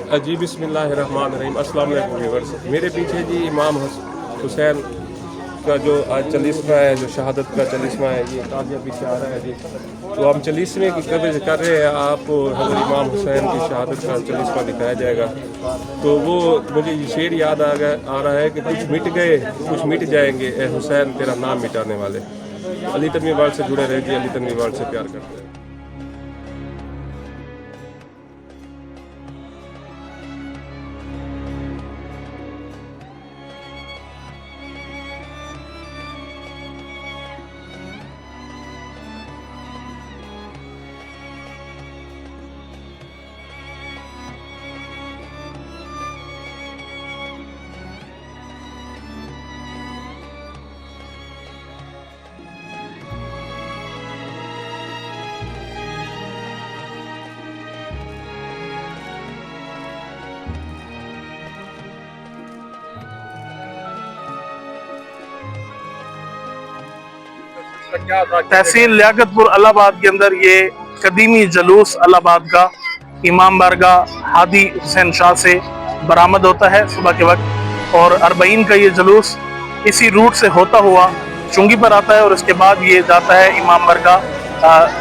जी बिस्मिल्लाहिर्रहमानिर्रहीम। अस्सलाम वालेकुम व्यूअर्स। मेरे पीछे जी इमाम हुसैन का जो आज 40वां है, जो शहादत का 40वां है, ये ताज़िया पीछे आ रहा है जी। तो हम 40वें की कवरेज कर रहे हैं, आपको हज़रत इमाम हुसैन की शहादत का 40वां दिखाया जाएगा। तो वो मुझे ये शेर याद आ रहा है कि कुछ मिट गए कुछ मिट जाएंगे, ए हुसैन तेरा नाम मिटाने वाले। अली तनवीर वर्ल्ड से जुड़े रहे जी, अली तनवीर वर्ल्ड से प्यार करते हैं। तहसील लियाकतपुर इलाहाबाद के अंदर ये कदीमी जलूस इलाहाबाद का इमाम बारगाह हादी हुसैन शाह से बरामद होता है सुबह के वक्त, और अरबईन का ये जलूस इसी रूट से होता हुआ चुंगी पर आता है और उसके बाद ये जाता है इमाम बारगाह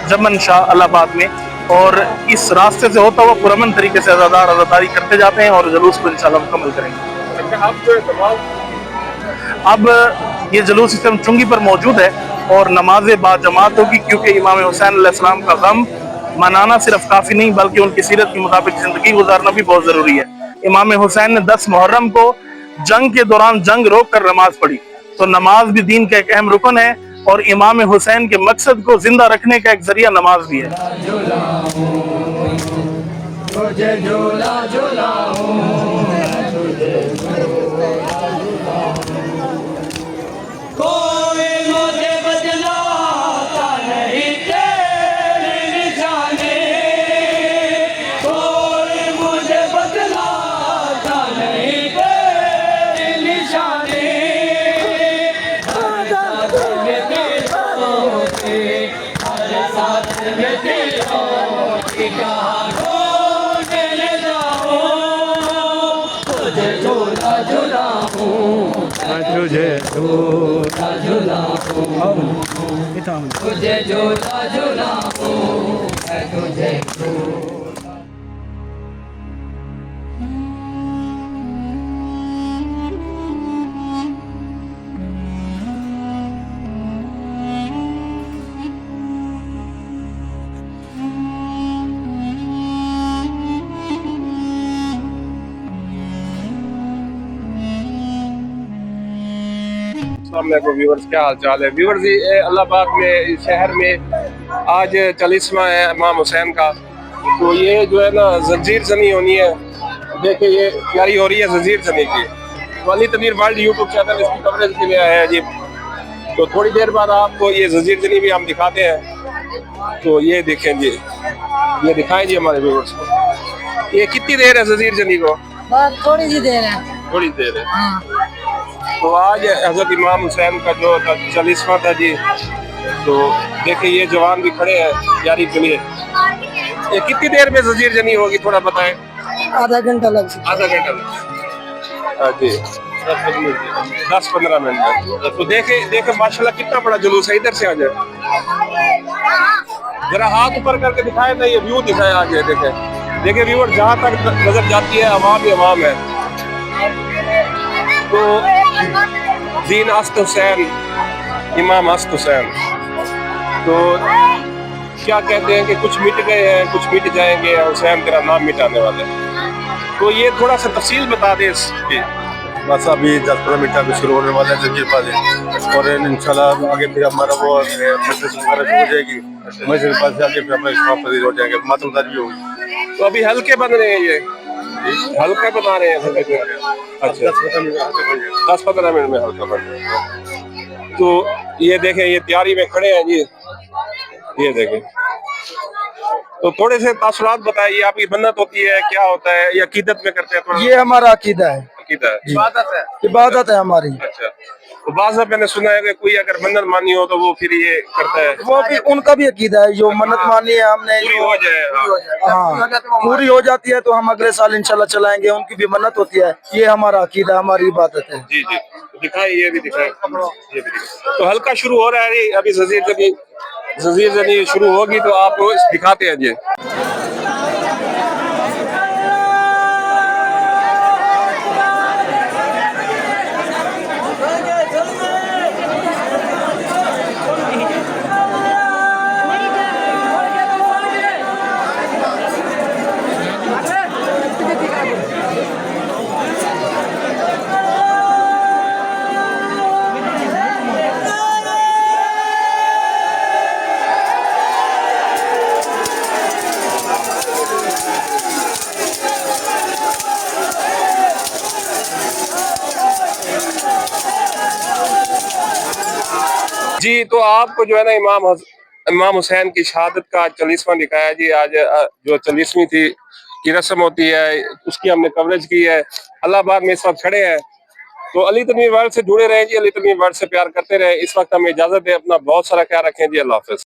जमन शाह इलाहाबाद में, और इस रास्ते से होता हुआ पुरअमन तरीके से अज़ादारी करते जाते हैं और जलूस को इंशाल्लाह मुकम्मल करेंगे। अब ये जलूस इस टाइम चुंगी पर मौजूद है और नमाज बाजमात होगी, क्योंकि इमाम हुसैन अलैहिस्सलाम का गम मनाना सिर्फ काफी नहीं बल्कि उनकी सीरत के मुताबिक जिंदगी गुजारना भी बहुत जरूरी है। इमाम हुसैन ने 10 मुहर्रम को जंग के दौरान जंग रोक कर नमाज पढ़ी, तो नमाज भी दीन का एक अहम रुकन है और इमाम हुसैन के मकसद को जिंदा रखने का एक जरिया नमाज भी है। तुझे झूला झूलाऊं, तुझे झूला झूलाऊं, तुझे व्यूवर्स, क्या हाल चाल है व्यूवर्स। ये इलाहाबाद में शहर में आज 40वां है इमाम हुसैन का। तो ये जो है ना जंजीर जनी होनी है, देखिए ये तैयारी हो रही है जंजीर जनी की। तो Ali Tanveer world YouTube channel इसकी कवरेज के लिए आया है जी। तो थोड़ी देर बाद आपको ये जंजीर जनी भी हम दिखाते हैं। तो ये देखें जी, ये दिखाएं जी हमारे व्यूवर्स को। ये कितनी देर है जंजीर जनी को? बहुत थोड़ी सी देर है। थोड़ी देर है। हाँ। तो आज हजरत इमाम हुसैन का जो 40वां था जी। तो देखिए ये जवान भी खड़े हैं तैयारी के लिए। ये कितनी देर में जंजीर जनी होगी थोड़ा बताएं? आधा घंटा लग सकता है। आधा घंटा लग जी, 10-15 मिनट में। तो देखे माशाल्लाह कितना बड़ा जुलूस है। इधर से आ जाए, जरा हाथ ऊपर करके दिखाए ना, ये व्यू दिखाए आगे। देखे व्यूअर, जहाँ तक नजर जाती है अवाम ही अवाम है। तो दीन अस्त हुसैन, इमाम अस्त हुसैन। तो क्या कहते हैं कि कुछ मिट गए हैं कुछ मिट जाएंगे, हुसैन तेरा नाम मिटाने वाले। तो ये थोड़ा सा तफसील बता दे इसकी। बस अभी 10-15 मिनट अभी शुरू होने वाले हैं जंजीर पास, और इंशाल्लाह आगे फिर हमारा वो मजलिस वगैरह शुरू हो जाएगी। मस्जिद पास से आगे फिर हमारे समाप्ति हो जाएंगे, मातमदारी भी होगी। तो अभी हल्के बन रहे हैं, ये हल्का बना रहे हैं। अच्छा, 10-15 मिनट में हल्का बन रहे हैं। तो ये देखें, ये तैयारी में खड़े हैं जी। ये देखें, तो थोड़े से तासुरात बताइए, आपकी मन्नत होती है, क्या होता है, या अकीदत में करते हैं? ये हमारा अकीदा है, अकीदा है, इबादत है हमारी। अच्छा, तो बाज़ मैंने सुना है कि कोई अगर मन्नत मानी हो तो वो फिर ये करता है, वो भी उनका भी अकीदा है, जो मन्नत मानी है हमने पूरी हो जाए। हाँ पूरी हो जाती है तो हम अगले साल इंशाल्लाह चलाएंगे। उनकी भी मन्नत होती है, ये हमारा अकीदा, हमारी इबादत है। जी जी, दिखाए, ये भी दिखाए, ये भी दिखाए। तो हल्का शुरू हो रहा है अभी, जजीर जनी शुरू होगी तो आप दिखाते हैं जी। जी, तो आपको जो है ना इमाम हुसैन की शहादत का 40वां दिखाया जी। आज जो 40वीं थी की रस्म होती है उसकी हमने कवरेज की है। इलाहाबाद में इस वक्त खड़े हैं, तो अली तनवीर वर्ल्ड से जुड़े रहें जी, अली तनवीर वर्ल्ड से प्यार करते रहे। इस वक्त हमें इजाजत है, अपना बहुत सारा ख्याल रखें जी, अल्लाह हाफिज।